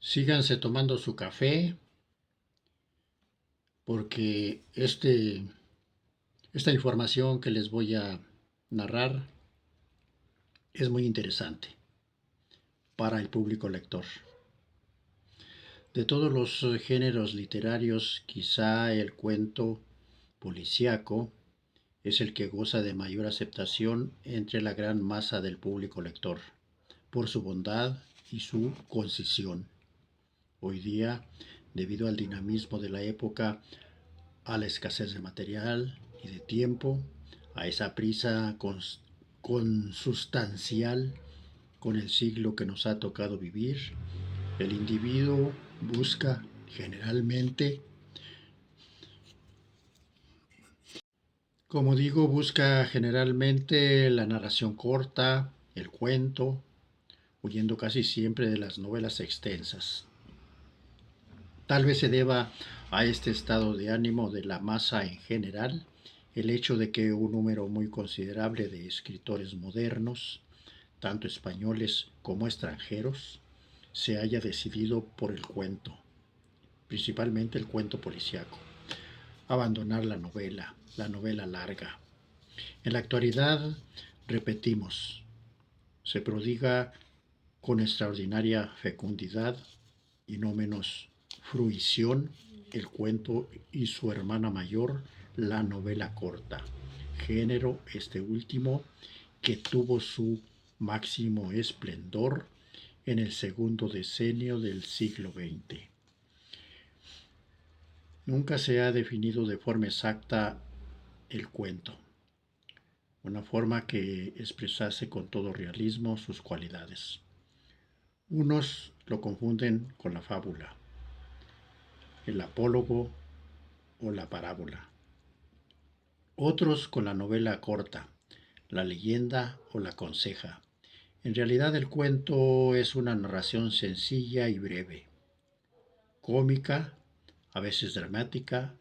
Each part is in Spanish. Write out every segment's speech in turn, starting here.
Síganse tomando su café porque esta información que les voy a narrar es muy interesante para el público lector. De todos los géneros literarios, quizá el cuento policíaco es el que goza de mayor aceptación entre la gran masa del público lector, por su bondad y su concisión. Hoy día, debido al dinamismo de la época, a la escasez de material y de tiempo, a esa prisa consustancial con el siglo que nos ha tocado vivir, el individuo busca generalmente, como digo, busca generalmente la narración corta, el cuento, huyendo casi siempre de las novelas extensas. Tal vez se deba a este estado de ánimo de la masa en general el hecho de que un número muy considerable de escritores modernos, tanto españoles como extranjeros, se haya decidido por el cuento, principalmente el cuento policíaco, abandonar la novela larga. En la actualidad, repetimos, se prodiga con extraordinaria fecundidad y no menos fruición el cuento y su hermana mayor, la novela corta, género este último que tuvo su máximo esplendor en el segundo decenio del siglo XX. Nunca se ha definido de forma exacta el cuento, una forma que expresase con todo realismo sus cualidades. Unos lo confunden con la fábula, el apólogo o la parábola. Otros con la novela corta, la leyenda o la conseja. En realidad el cuento es una narración sencilla y breve, cómica, a veces dramática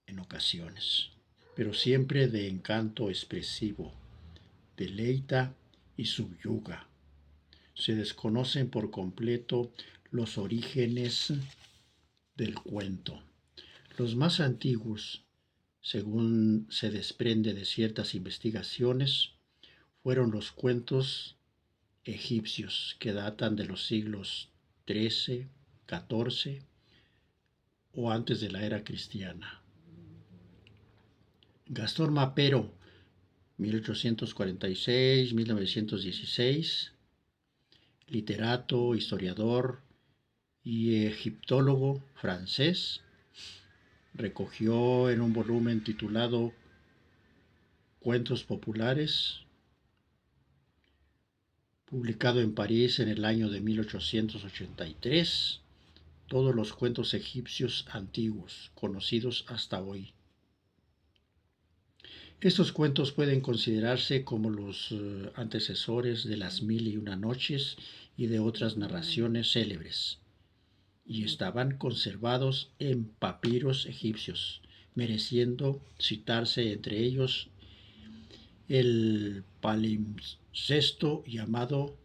en ocasiones, pero siempre de encanto expresivo, deleita y subyuga. Se desconocen por completo los orígenes del cuento. Los más antiguos, según se desprende de ciertas investigaciones, fueron los cuentos egipcios que datan de los siglos XIII, XIV o antes de la era cristiana. Gastón Mapero, 1846-1916, literato, historiador y egiptólogo francés, recogió en un volumen titulado Cuentos Populares, publicado en París en el año de 1883, todos los cuentos egipcios antiguos, conocidos hasta hoy. Estos cuentos pueden considerarse como los antecesores de las Mil y una noches y de otras narraciones célebres, y estaban conservados en papiros egipcios, mereciendo citarse entre ellos el palimpsesto llamado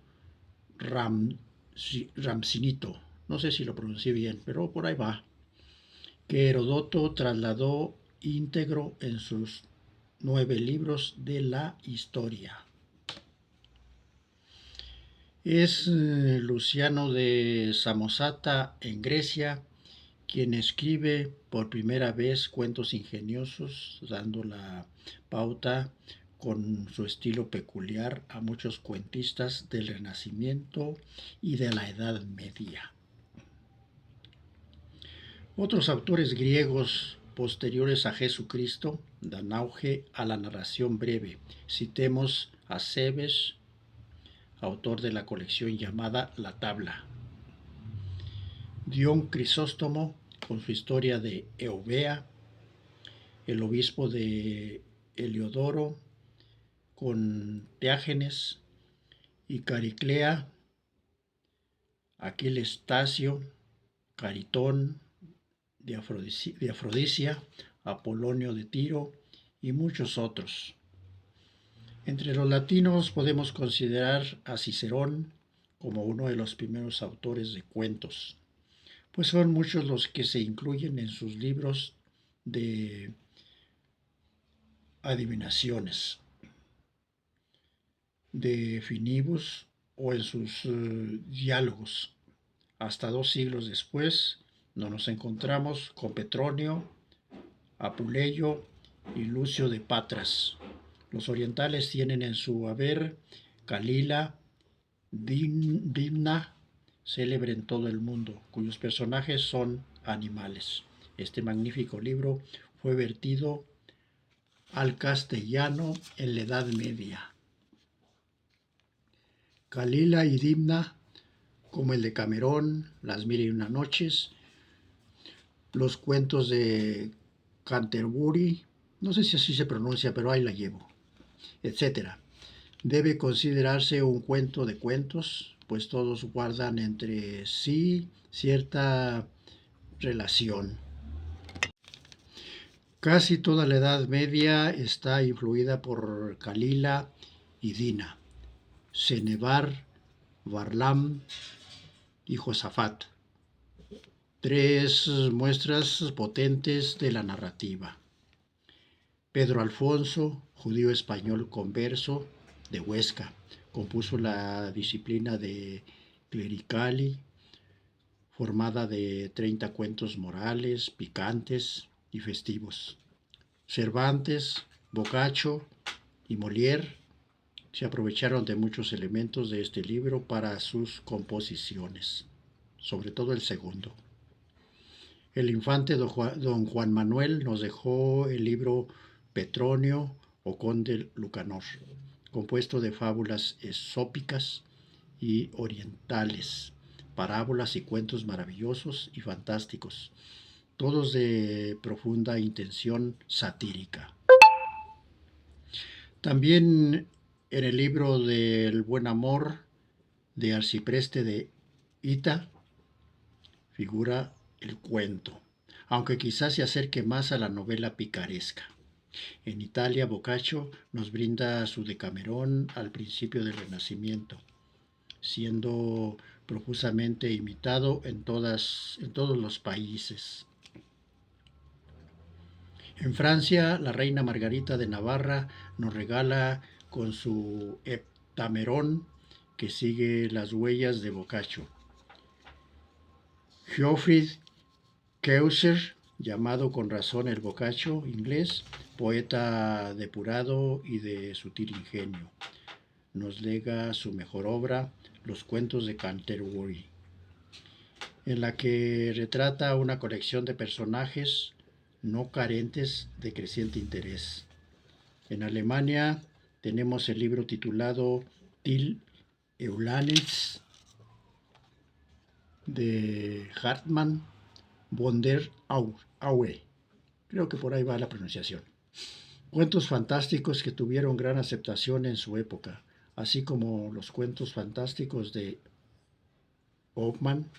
Ramsinito, no sé si lo pronuncié bien, pero por ahí va, que Herodoto trasladó íntegro en sus 9 libros de la historia. Es Luciano de Samosata en Grecia quien escribe por primera vez cuentos ingeniosos, dando la pauta con su estilo peculiar a muchos cuentistas del Renacimiento y de la Edad Media. Otros autores griegos posteriores a Jesucristo dan auge a la narración breve. Citemos a Cebes, autor de la colección llamada La Tabla. Dion Crisóstomo, con su historia de Eubea, el obispo de Heliodoro, con Teágenes y Cariclea, Aquiles Tasio, Caritón de Afrodisia, Apolonio de Tiro y muchos otros. Entre los latinos podemos considerar a Cicerón como uno de los primeros autores de cuentos. pues son muchos los que se incluyen en sus libros de adivinaciones, de finibus o en sus diálogos. Hasta 2 siglos después nos encontramos con Petronio, Apuleyo y Lucio de Patras. Los orientales tienen en su haber Calila, Dimna, célebre en todo el mundo, cuyos personajes son animales. Este magnífico libro fue vertido al castellano en la Edad Media. Calila y Dimna, como el de Camerón, Las Mil y Una Noches, los cuentos de Canterbury, no sé si así se pronuncia, pero ahí la llevo, etcétera. Debe considerarse un cuento de cuentos, pues todos guardan entre sí cierta relación. Casi toda la Edad Media está influida por Calila y Dina, Cenebar, Varlam y Josafat, 3 muestras potentes de la narrativa. Pedro Alfonso, judío español converso de Huesca, compuso la disciplina de Clericali, formada de 30 cuentos morales, picantes y festivos. Cervantes, Boccaccio y Molière se aprovecharon de muchos elementos de este libro para sus composiciones, sobre todo el segundo. El infante don Juan Manuel nos dejó el libro Petronio o Conde Lucanor, compuesto de fábulas esópicas y orientales, parábolas y cuentos maravillosos y fantásticos, todos de profunda intención satírica. También en el libro del Buen Amor de Arcipreste de Ita figura el cuento, aunque quizás se acerque más a la novela picaresca. En Italia, Boccaccio nos brinda su Decamerón al principio del Renacimiento, siendo profusamente imitado en todos los países. En Francia, la reina Margarita de Navarra nos regala con su Heptamerón, que sigue las huellas de Boccaccio. Geoffrey Chaucer, llamado con razón el Boccaccio inglés, poeta depurado y de sutil ingenio, nos lega su mejor obra, Los cuentos de Canterbury, en la que retrata una colección de personajes no carentes de creciente interés. En Alemania tenemos el libro titulado Till Eulanes de Hartmann von der Aue. Creo que por ahí va la pronunciación. Cuentos fantásticos que tuvieron gran aceptación en su época, así como los cuentos fantásticos de Hoffmann.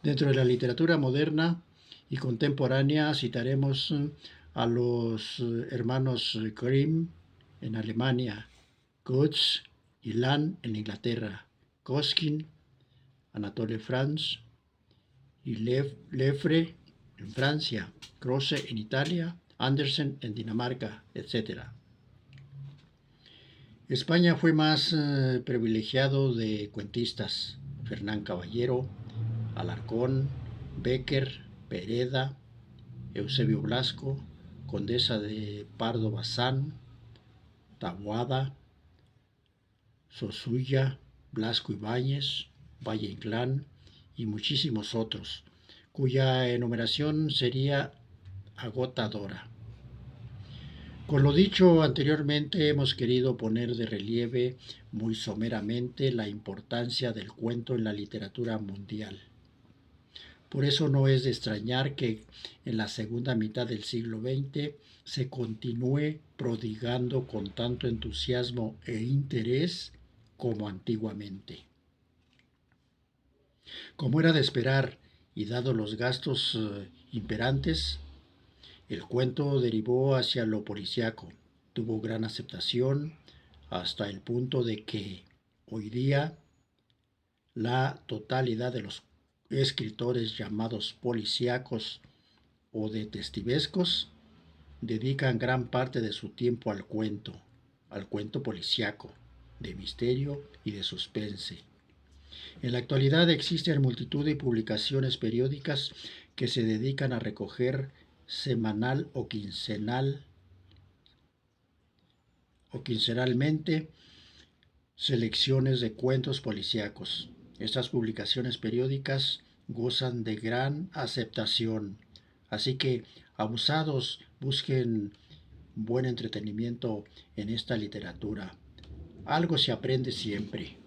Dentro de la literatura moderna y contemporánea citaremos a los hermanos Grimm en Alemania, Götz y Land en Inglaterra, Koskin, Anatole France y Lefre en Francia, Croce en Italia, Andersen en Dinamarca, etc. España fue más privilegiado de cuentistas: Fernán Caballero, Alarcón, Bécquer, Pereda, Eusebio Blasco, Condesa de Pardo Bazán, Taboada, Sosulla, Blasco Ibáñez, Valle Inclán y muchísimos otros, cuya enumeración sería agotadora. Con lo dicho anteriormente, hemos querido poner de relieve muy someramente la importancia del cuento en la literatura mundial. Por eso no es de extrañar que en la segunda mitad del siglo XX se continúe prodigando con tanto entusiasmo e interés como antiguamente. Como era de esperar y dado los gastos imperantes, el cuento derivó hacia lo policíaco, tuvo gran aceptación hasta el punto de que hoy día La totalidad de los escritores llamados policíacos o detectivescos dedican gran parte de su tiempo al cuento policíaco, de misterio y de suspense. En la actualidad existen multitud de publicaciones periódicas que se dedican a recoger semanal o quincenalmente selecciones de cuentos policíacos. Estas publicaciones periódicas gozan de gran aceptación, así que abusados busquen buen entretenimiento en esta literatura. Algo se aprende siempre.